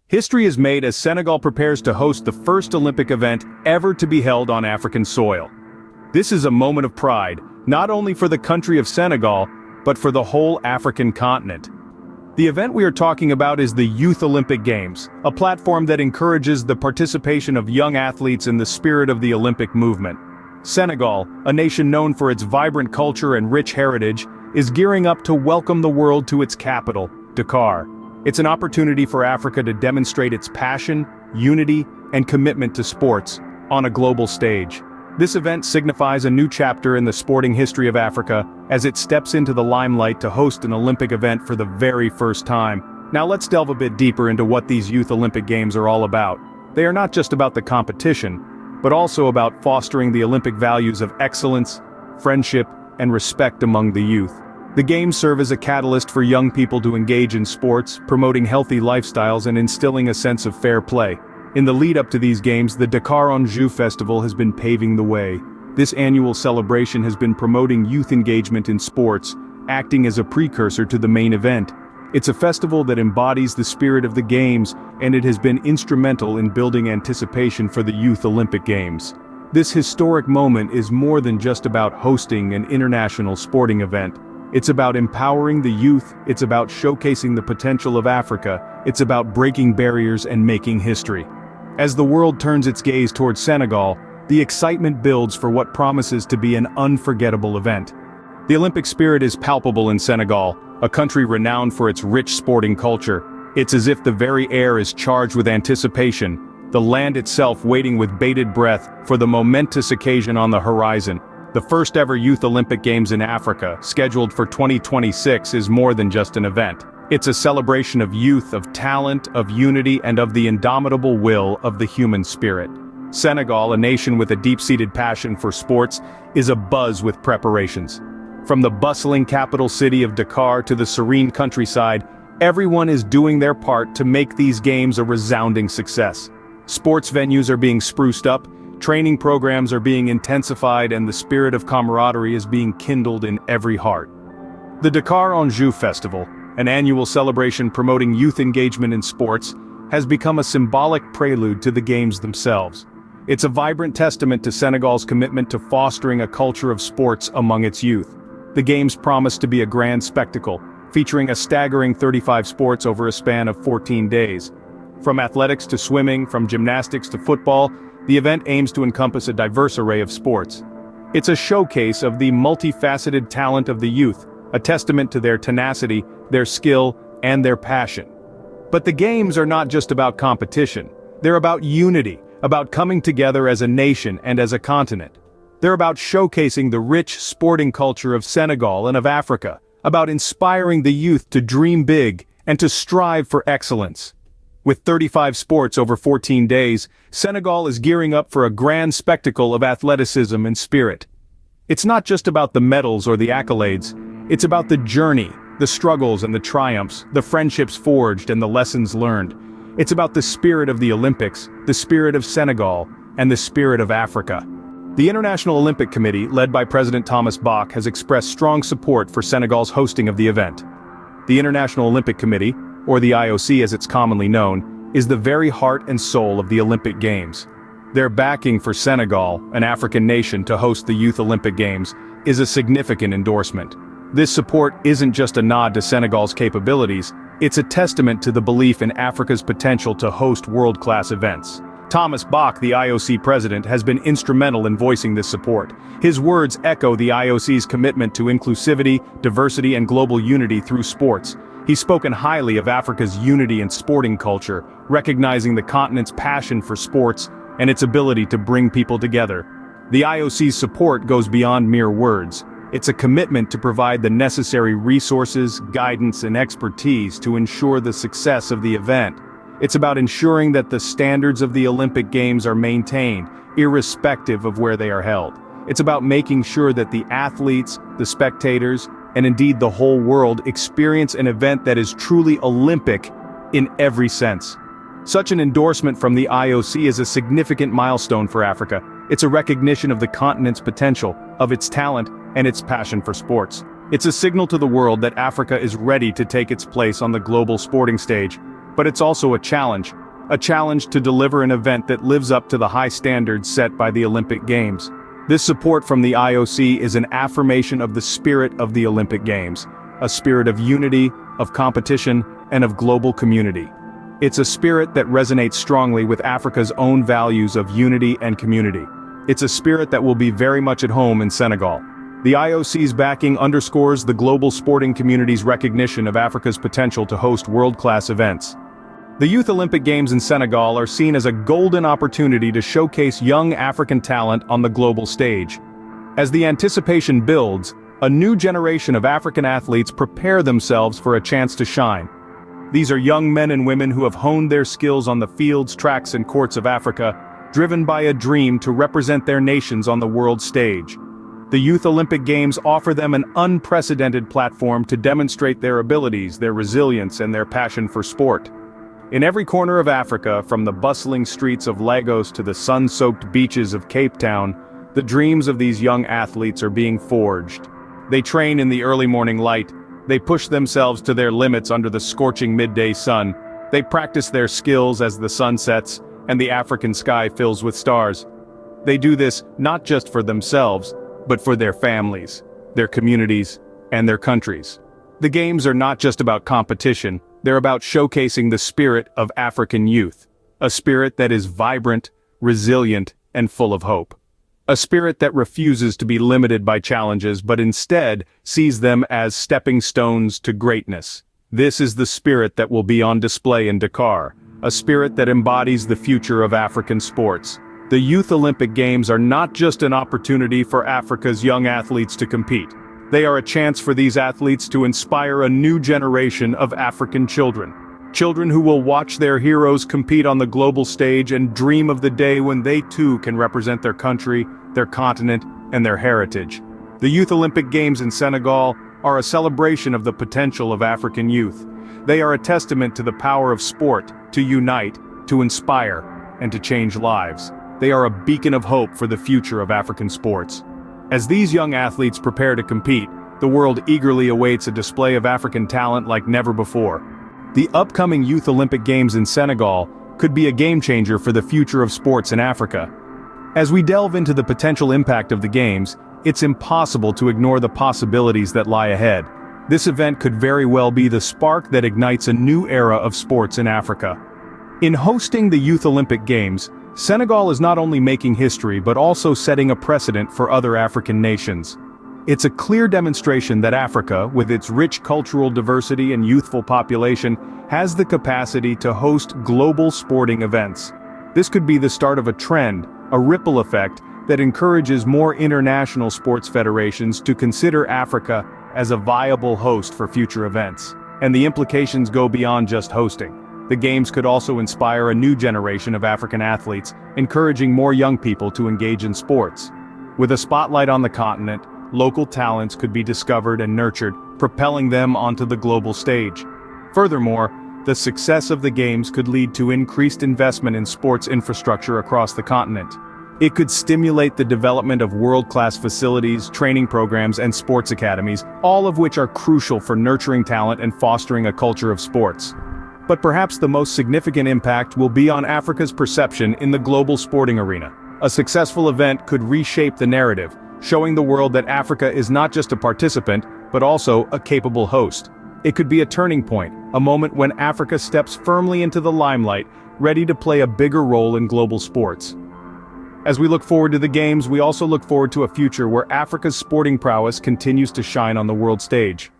History is made as Senegal prepares to host the first Olympic event ever to be held on African soil. This is a moment of pride, not only for the country of Senegal, but for the whole African continent. The event we are talking about is the Youth Olympic Games, a platform that encourages the participation of young athletes in the spirit of the Olympic movement. Senegal, a nation known for its vibrant culture and rich heritage, is gearing up to welcome the world to its capital, Dakar. It's an opportunity for Africa to demonstrate its passion, unity, and commitment to sports on a global stage. This event signifies a new chapter in the sporting history of Africa as it steps into the limelight to host an Olympic event for the very first time. Now let's delve a bit deeper into what these Youth Olympic Games are all about. They are not just about the competition, but also about fostering the Olympic values of excellence, friendship, and respect among the youth. The Games serve as a catalyst for young people to engage in sports, promoting healthy lifestyles and instilling a sense of fair play. In the lead-up to these games, the Dakar en Jeux Festival has been paving the way. This annual celebration has been promoting youth engagement in sports, acting as a precursor to the main event. It's a festival that embodies the spirit of the Games, and it has been instrumental in building anticipation for the Youth Olympic Games. This historic moment is more than just about hosting an international sporting event. It's about empowering the youth, it's about showcasing the potential of Africa, it's about breaking barriers and making history. As the world turns its gaze towards Senegal, the excitement builds for what promises to be an unforgettable event. The Olympic spirit is palpable in Senegal, a country renowned for its rich sporting culture. It's as if the very air is charged with anticipation, the land itself waiting with bated breath for the momentous occasion on the horizon. The first ever Youth Olympic Games in Africa, scheduled for 2026, is more than just an event. It's a celebration of youth, of talent, of unity, and of the indomitable will of the human spirit. Senegal, a nation with a deep-seated passion for sports, is abuzz with preparations. From the bustling capital city of Dakar to the serene countryside, everyone is doing their part to make these games a resounding success. Sports venues are being spruced up, training programs are being intensified, and the spirit of camaraderie is being kindled in every heart. The Dakar en Jeux Festival, an annual celebration promoting youth engagement in sports, has become a symbolic prelude to the games themselves. It's a vibrant testament to Senegal's commitment to fostering a culture of sports among its youth. The games promise to be a grand spectacle, featuring a staggering 35 sports over a span of 14 days. From athletics to swimming, from gymnastics to football, the event aims to encompass a diverse array of sports. It's a showcase of the multifaceted talent of the youth, a testament to their tenacity, their skill, and their passion. But the games are not just about competition. They're about unity, about coming together as a nation and as a continent. They're about showcasing the rich sporting culture of Senegal and of Africa, about inspiring the youth to dream big and to strive for excellence. With 35 sports over 14 days, Senegal is gearing up for a grand spectacle of athleticism and spirit. It's not just about the medals or the accolades, it's about the journey, the struggles and the triumphs, the friendships forged and the lessons learned. It's about the spirit of the Olympics, the spirit of Senegal, and the spirit of Africa. The International Olympic Committee, led by President Thomas Bach, has expressed strong support for Senegal's hosting of the event. The International Olympic Committee, or the IOC as it's commonly known, is the very heart and soul of the Olympic Games. Their backing for Senegal, an African nation, to host the Youth Olympic Games, is a significant endorsement. This support isn't just a nod to Senegal's capabilities, it's a testament to the belief in Africa's potential to host world-class events. Thomas Bach, the IOC president, has been instrumental in voicing this support. His words echo the IOC's commitment to inclusivity, diversity, and global unity through sports. He's spoken highly of Africa's unity and sporting culture, recognizing the continent's passion for sports and its ability to bring people together. The IOC's support goes beyond mere words. It's a commitment to provide the necessary resources, guidance, and expertise to ensure the success of the event. It's about ensuring that the standards of the Olympic Games are maintained, irrespective of where they are held. It's about making sure that the athletes, the spectators, and indeed the whole world experience an event that is truly Olympic in every sense. Such an endorsement from the IOC is a significant milestone for Africa. It's a recognition of the continent's potential, of its talent, and its passion for sports. It's a signal to the world that Africa is ready to take its place on the global sporting stage. but it's also a challenge to deliver an event that lives up to the high standards set by the Olympic Games. This support from the IOC is an affirmation of the spirit of the Olympic Games, a spirit of unity, of competition, and of global community. It's a spirit that resonates strongly with Africa's own values of unity and community. It's a spirit that will be very much at home in Senegal. The IOC's backing underscores the global sporting community's recognition of Africa's potential to host world-class events. The Youth Olympic Games in Senegal are seen as a golden opportunity to showcase young African talent on the global stage. As the anticipation builds, a new generation of African athletes prepare themselves for a chance to shine. These are young men and women who have honed their skills on the fields, tracks, and courts of Africa, driven by a dream to represent their nations on the world stage. The Youth Olympic Games offer them an unprecedented platform to demonstrate their abilities, their resilience, and their passion for sport. In every corner of Africa, from the bustling streets of Lagos to the sun-soaked beaches of Cape Town, the dreams of these young athletes are being forged. They train in the early morning light, they push themselves to their limits under the scorching midday sun, they practice their skills as the sun sets and the African sky fills with stars. They do this not just for themselves, but for their families, their communities, and their countries. The Games are not just about competition, they're about showcasing the spirit of African youth, a spirit that is vibrant, resilient, and full of hope. A spirit that refuses to be limited by challenges but instead sees them as stepping stones to greatness. This is the spirit that will be on display in Dakar, a spirit that embodies the future of African sports. The Youth Olympic Games are not just an opportunity for Africa's young athletes to compete. They are a chance for these athletes to inspire a new generation of African children. Children who will watch their heroes compete on the global stage and dream of the day when they too can represent their country, their continent, and their heritage. The Youth Olympic Games in Senegal are a celebration of the potential of African youth. They are a testament to the power of sport, to unite, to inspire, and to change lives. They are a beacon of hope for the future of African sports. As these young athletes prepare to compete, the world eagerly awaits a display of African talent like never before. The upcoming Youth Olympic Games in Senegal could be a game-changer for the future of sports in Africa. As we delve into the potential impact of the Games, it's impossible to ignore the possibilities that lie ahead. This event could very well be the spark that ignites a new era of sports in Africa. In hosting the Youth Olympic Games, Senegal is not only making history but also setting a precedent for other African nations. It's a clear demonstration that Africa, with its rich cultural diversity and youthful population, has the capacity to host global sporting events. This could be the start of a trend, a ripple effect, that encourages more international sports federations to consider Africa as a viable host for future events. And the implications go beyond just hosting. The Games could also inspire a new generation of African athletes, encouraging more young people to engage in sports. With a spotlight on the continent, local talents could be discovered and nurtured, propelling them onto the global stage. Furthermore, the success of the Games could lead to increased investment in sports infrastructure across the continent. It could stimulate the development of world-class facilities, training programs, and sports academies, all of which are crucial for nurturing talent and fostering a culture of sports. But perhaps the most significant impact will be on Africa's perception in the global sporting arena. A successful event could reshape the narrative, showing the world that Africa is not just a participant, but also a capable host. It could be a turning point, a moment when Africa steps firmly into the limelight, ready to play a bigger role in global sports. As we look forward to the Games, we also look forward to a future where Africa's sporting prowess continues to shine on the world stage.